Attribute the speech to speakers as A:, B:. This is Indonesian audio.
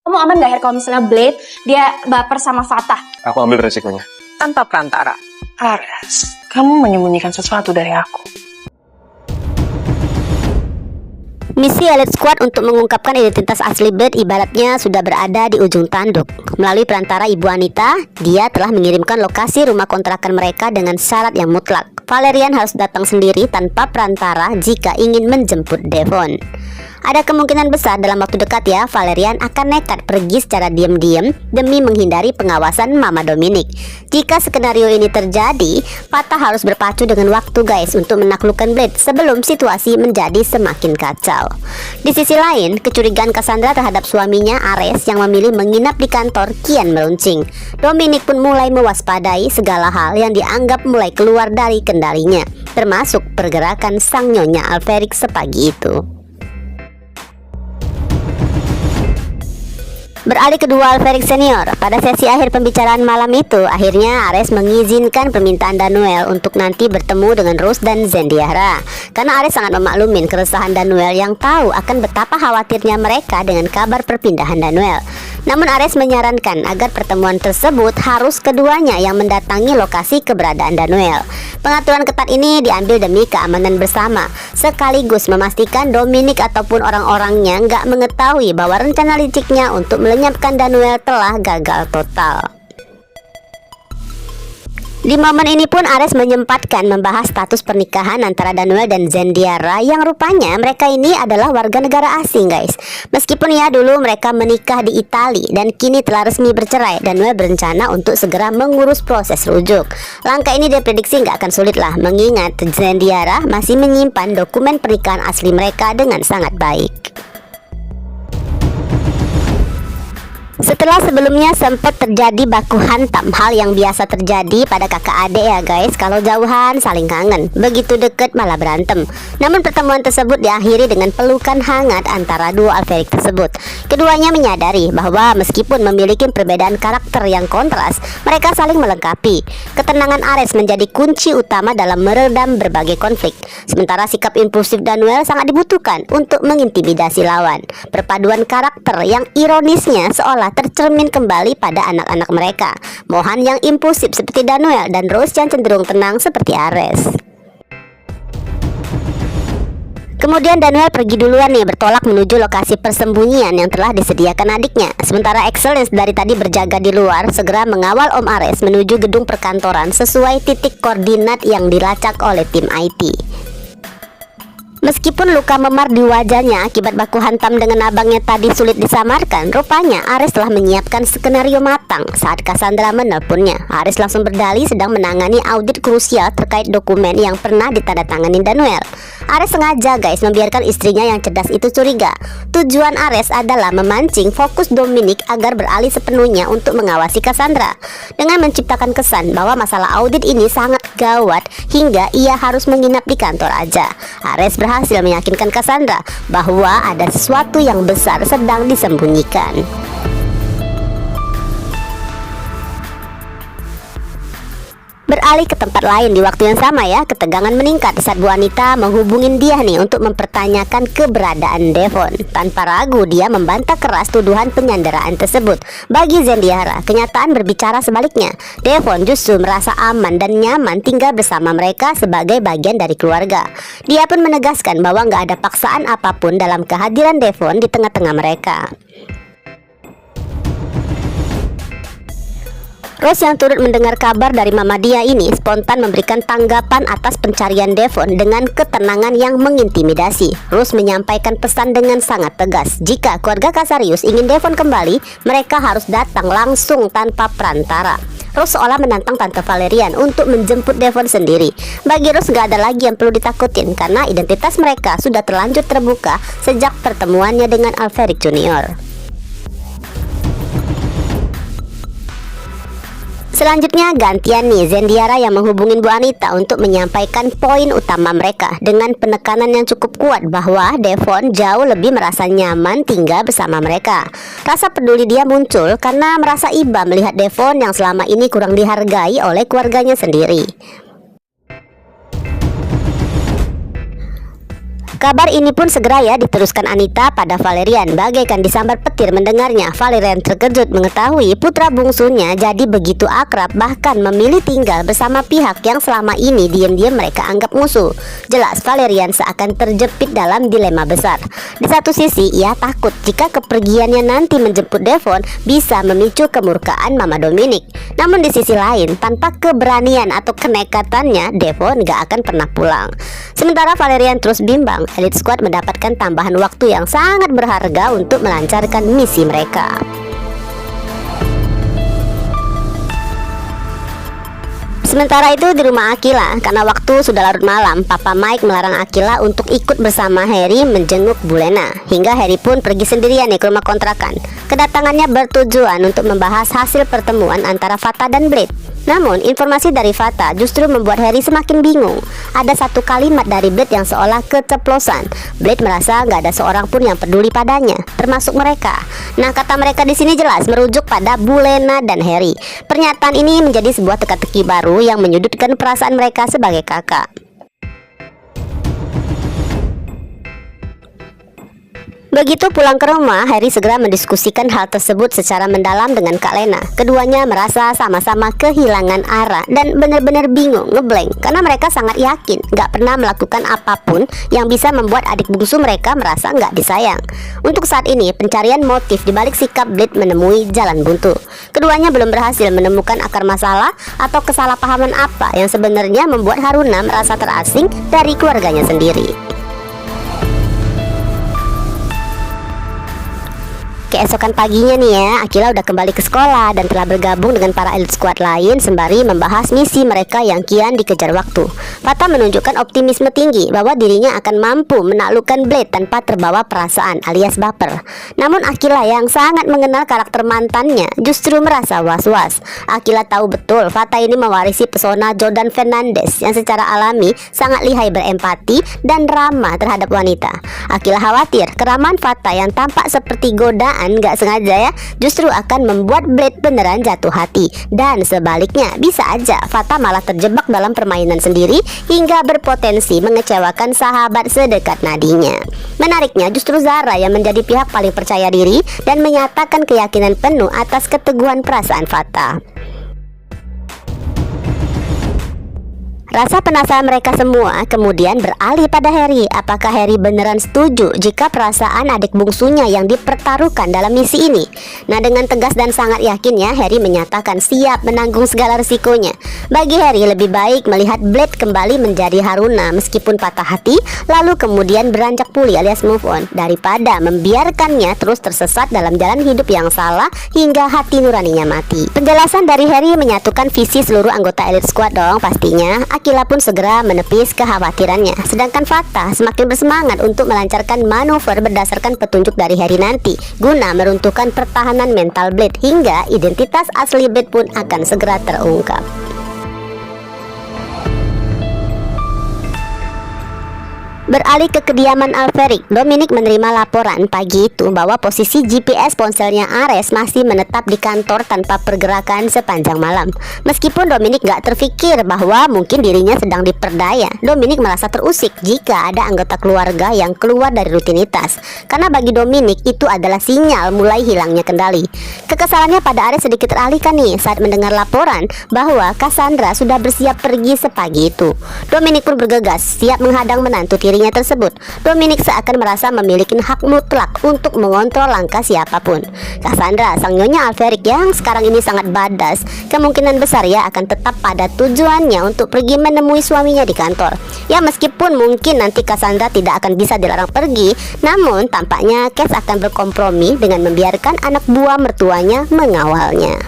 A: Kamu aman gak Her kalau misalnya Blade dia baper sama Fatah?
B: Aku ambil resikonya.
C: Tanpa perantara. Ares, kamu menyembunyikan sesuatu dari aku.
D: Misi Elite Squad untuk mengungkapkan identitas asli Blade ibaratnya sudah berada di ujung tanduk. Melalui perantara Ibu Anita, dia telah mengirimkan lokasi rumah kontrakan mereka dengan syarat yang mutlak. Valerian harus datang sendiri tanpa perantara jika ingin menjemput Devon. Ada kemungkinan besar dalam waktu dekat ya, Valerian akan nekat pergi secara diam-diam demi menghindari pengawasan Mama Dominic. Jika skenario ini terjadi, Fatah harus berpacu dengan waktu guys untuk menaklukkan Blade sebelum situasi menjadi semakin kacau. Di sisi lain, kecurigaan Cassandra terhadap suaminya Ares yang memilih menginap di kantor kian meruncing. Dominic pun mulai mewaspadai segala hal yang dianggap mulai keluar dari kendalinya, termasuk pergerakan sang nyonya Alferic sepagi itu. Beralih kedua Alferic Senior, pada sesi akhir pembicaraan malam itu, akhirnya Ares mengizinkan permintaan Danuel untuk nanti bertemu dengan Rose dan Zendiara. Karena Ares sangat memaklumin keresahan Danuel yang tahu akan betapa khawatirnya mereka dengan kabar perpindahan Danuel. Namun Ares menyarankan agar pertemuan tersebut harus keduanya yang mendatangi lokasi keberadaan Danuel. Pengaturan ketat ini diambil demi keamanan bersama, sekaligus memastikan Dominic ataupun orang-orangnya nggak mengetahui bahwa rencana liciknya untuk melenyapkan Danuel telah gagal total. Di momen ini pun Ares menyempatkan membahas status pernikahan antara Danuel dan Zendiara yang rupanya mereka ini adalah warga negara asing guys. Meskipun ya dulu mereka menikah di Italia dan kini telah resmi bercerai, Danuel berencana untuk segera mengurus proses rujuk. Langkah ini diprediksi nggak akan sulit lah, mengingat Zendiara masih menyimpan dokumen pernikahan asli mereka dengan sangat baik. Setelah sebelumnya sempat terjadi baku hantam, hal yang biasa terjadi pada kakak adik ya guys, kalau jauhan saling kangen, begitu deket malah berantem. Namun pertemuan tersebut diakhiri dengan pelukan hangat antara dua Alferic tersebut. Keduanya menyadari bahwa meskipun memiliki perbedaan karakter yang kontras, mereka saling melengkapi. Ketenangan Ares menjadi kunci utama dalam meredam berbagai konflik, sementara sikap impulsif Danuel sangat dibutuhkan untuk mengintimidasi lawan. Perpaduan karakter yang ironisnya seolah tercermin kembali pada anak-anak mereka. Mohan yang impulsif seperti Danuel dan Rose yang cenderung tenang seperti Ares. Kemudian Danuel pergi duluan nih, bertolak menuju lokasi persembunyian yang telah disediakan adiknya. Sementara Excellence dari tadi berjaga di luar, segera mengawal Om Ares menuju gedung perkantoran sesuai titik koordinat yang dilacak oleh tim IT. Meskipun luka memar di wajahnya akibat baku hantam dengan abangnya tadi sulit disamarkan, rupanya Ares telah menyiapkan skenario matang saat Cassandra menelponnya. Ares langsung berdalih sedang menangani audit krusial terkait dokumen yang pernah ditandatangani Danuel. Ares sengaja guys membiarkan istrinya yang cerdas itu curiga. Tujuan Ares adalah memancing fokus Dominic agar beralih sepenuhnya untuk mengawasi Cassandra, dengan menciptakan kesan bahwa masalah audit ini sangat gawat hingga ia harus menginap di kantor aja. Ares berhasil meyakinkan Cassandra bahwa ada sesuatu yang besar sedang disembunyikan. Beralih ke tempat lain di waktu yang sama ya, ketegangan meningkat saat Bu Anita menghubungin dia nih untuk mempertanyakan keberadaan Devon. Tanpa ragu dia membantah keras tuduhan penyanderaan tersebut. Bagi Zendiara, kenyataan berbicara sebaliknya. Devon justru merasa aman dan nyaman tinggal bersama mereka sebagai bagian dari keluarga. Dia pun menegaskan bahwa nggak ada paksaan apapun dalam kehadiran Devon di tengah-tengah mereka. Rose yang turut mendengar kabar dari Mama dia ini spontan memberikan tanggapan atas pencarian Devon dengan ketenangan yang mengintimidasi. Rose menyampaikan pesan dengan sangat tegas. Jika keluarga Cassarius ingin Devon kembali, mereka harus datang langsung tanpa perantara. Rose seolah menantang Tante Valerian untuk menjemput Devon sendiri. Bagi Rose gak ada lagi yang perlu ditakutin karena identitas mereka sudah terlanjur terbuka sejak pertemuannya dengan Alferic Junior. Selanjutnya gantian nih Zendiara yang menghubungin Bu Anita untuk menyampaikan poin utama mereka dengan penekanan yang cukup kuat bahwa Devon jauh lebih merasa nyaman tinggal bersama mereka. Rasa peduli dia muncul karena merasa iba melihat Devon yang selama ini kurang dihargai oleh keluarganya sendiri. Kabar ini pun segera ya diteruskan Anita pada Valerian. Bagaikan disambar petir mendengarnya, Valerian terkejut mengetahui putra bungsunya jadi begitu akrab, bahkan memilih tinggal bersama pihak yang selama ini diam-diam mereka anggap musuh. Jelas Valerian seakan terjepit dalam dilema besar. Di satu sisi ia takut jika kepergiannya nanti menjemput Devon bisa memicu kemurkaan Mama Dominic. Namun di sisi lain, tanpa keberanian atau kenekatannya, Devon gak akan pernah pulang. Sementara Valerian terus bimbang, Elite Squad mendapatkan tambahan waktu yang sangat berharga untuk melancarkan misi mereka. Sementara itu di rumah Akila, karena waktu sudah larut malam, Papa Mike melarang Akila untuk ikut bersama Harry menjenguk Bulena. Hingga Harry pun pergi sendirian ke rumah kontrakan. Kedatangannya bertujuan untuk membahas hasil pertemuan antara Fata dan Blade. Namun informasi dari Fata justru membuat Harry semakin bingung. Ada satu kalimat dari Blade yang seolah keceplosan. Blade merasa nggak ada seorang pun yang peduli padanya, termasuk mereka. Nah, kata mereka di sini jelas merujuk pada Bulena dan Harry. Pernyataan ini menjadi sebuah teka-teki baru yang menyudutkan perasaan mereka sebagai kakak. Begitu pulang ke rumah, Harry segera mendiskusikan hal tersebut secara mendalam dengan Kak Lena. Keduanya merasa sama-sama kehilangan arah dan benar-benar bingung, ngeblank, karena mereka sangat yakin gak pernah melakukan apapun yang bisa membuat adik bungsu mereka merasa gak disayang. Untuk saat ini, pencarian motif dibalik sikap Blade menemui jalan buntu. Keduanya belum berhasil menemukan akar masalah atau kesalahpahaman apa yang sebenarnya membuat Haruna merasa terasing dari keluarganya sendiri. Keesokan paginya nih ya, Akila udah kembali ke sekolah dan telah bergabung dengan para Elite Squad lain sembari membahas misi mereka yang kian dikejar waktu. Fata menunjukkan optimisme tinggi bahwa dirinya akan mampu menaklukkan Blade tanpa terbawa perasaan alias baper. Namun Akila yang sangat mengenal karakter mantannya justru merasa was-was. Akila tahu betul Fata ini mewarisi pesona Jordan Fernandez yang secara alami sangat lihai berempati dan ramah terhadap wanita. Akila khawatir keramahan Fata yang tampak seperti godaan gak sengaja ya, justru akan membuat Blade beneran jatuh hati. Dan sebaliknya, bisa aja Fata malah terjebak dalam permainan sendiri hingga berpotensi mengecewakan sahabat sedekat nadinya. Menariknya, justru Zara yang menjadi pihak paling percaya diri dan menyatakan keyakinan penuh atas keteguhan perasaan Fata. Rasa penasaran mereka semua kemudian beralih pada Harry. Apakah Harry beneran setuju jika perasaan adik bungsunya yang dipertaruhkan dalam misi ini? Nah, dengan tegas dan sangat yakinnya Harry menyatakan siap menanggung segala risikonya. Bagi Harry lebih baik melihat Blade kembali menjadi Haruna meskipun patah hati, lalu kemudian beranjak pulih alias move on, daripada membiarkannya terus tersesat dalam jalan hidup yang salah hingga hati nuraninya mati. Penjelasan dari Harry menyatukan visi seluruh anggota Elite Squad dong pastinya. Akila pun segera menepis kekhawatirannya. Sedangkan Fata semakin bersemangat untuk melancarkan manuver berdasarkan petunjuk dari Harry nanti, guna meruntuhkan pertahanan mental Blade hingga identitas asli Blade pun akan segera terungkap. Beralih ke kediaman Alferic, Dominic menerima laporan pagi itu bahwa posisi GPS ponselnya Ares masih menetap di kantor tanpa pergerakan sepanjang malam. Meskipun Dominic gak terfikir bahwa mungkin dirinya sedang diperdaya, Dominic merasa terusik jika ada anggota keluarga yang keluar dari rutinitas. Karena bagi Dominic itu adalah sinyal mulai hilangnya kendali. Kekesalannya pada Ares sedikit teralihkan nih saat mendengar laporan bahwa Cassandra sudah bersiap pergi sepagi itu. Dominic pun bergegas, siap menghadang menantu tirinya tersebut. Dominic seakan merasa memiliki hak mutlak untuk mengontrol langkah siapapun. Cassandra, sang nyonya Alferic yang sekarang ini sangat badas, kemungkinan besar ya akan tetap pada tujuannya untuk pergi menemui suaminya di kantor. Ya, meskipun mungkin nanti Cassandra tidak akan bisa dilarang pergi, namun tampaknya Cass akan berkompromi dengan membiarkan anak buah mertuanya mengawalnya.